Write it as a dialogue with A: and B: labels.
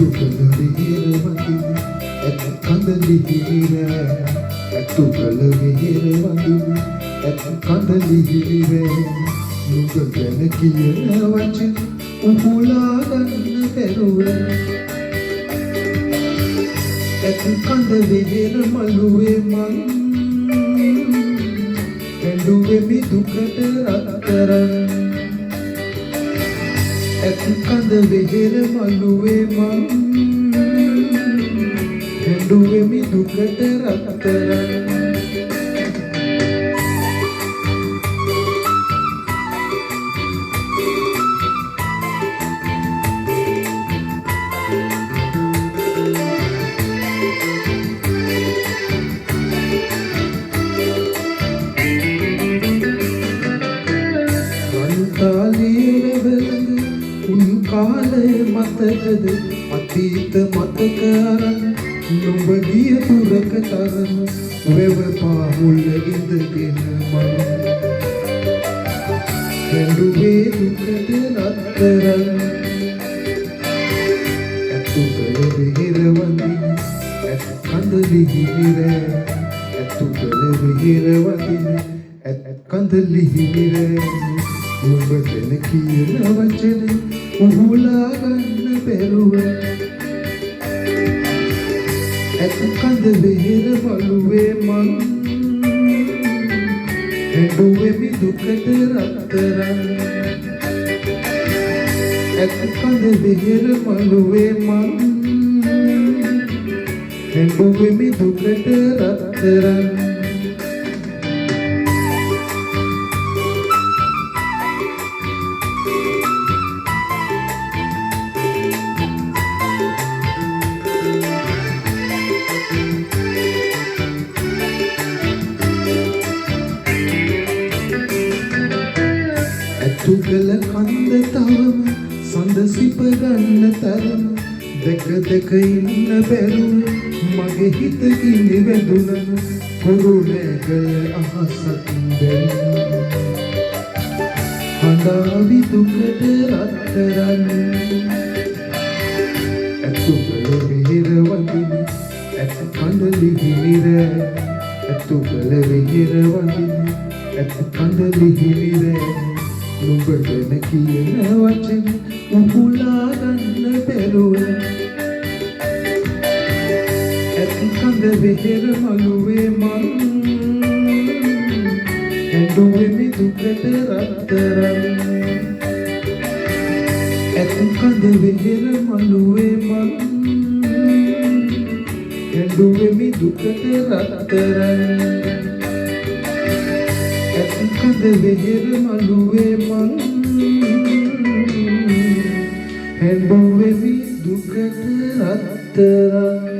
A: ඇතුකල විහිරවඳින ඇත් කඳලි හිරිර ඇතුකල විහිරවඳින ඇත් කඳලි හිරිර නුඹ ගැන කියන වචන උහුලා ගන්න බැරුව ඇත් කඳ විහිර මළුවේ මං ඇඬුවෙමි දුකට රත්තරන් ඇත් කඳ විහිර මළුවේ මං ඇඬුවෙමි දුකට රත්තරන් කාලය මතකද අතීත මතක අරන් නුඹ ගිය දුරක තරම වෙව පාමුල ඉඳගෙන මම ඇඬුවේ දුකට රත්තරන් ඇතුකල විහිර වඳින ඇත් කඳලි හිමිර ඇතුකල විහිර වඳින ඇත් කඳලි හිමිර නුඹ ගැන කියන වචන උහුලා ගන්න බැරුව ඇත් කඳ විහිර මළුවේ මං ඇඬුවෙමි දුකට රත්තරන් ඇත් කඳ විහිර මළුවේ මං ඇඬුවෙමි දුකට රත්තරන් ඇතුකල කන්ද තවම සඳ සිප ගන්න තරම දෙක දෙක ඉන්න බැරුව මගේ හිත කිනි වැදුනම කුරුණෑගල අහසක් බැලුම හඬාවි දුකට රත්තරන් ඇතුකල විහිර වඳින ඇත් කඳලි හිමිර ඇතුකල විහිර වඳින ඇත් කඳලි හිමිර නුඹ ගැන කියන වචන උහුලා ගන්න බැරුව ඇත් කඳ විහිර මළුවේ මං ඇඬුවෙමි දුකට රත්තරන් ඇත් කඳ විහිර මළුවේ මං ඇඬුවෙමි දුකට රත්තරන් ඇත් කඳ විහිර මළුවේ මං ඇඬුවෙමි දුකට රත්තරන්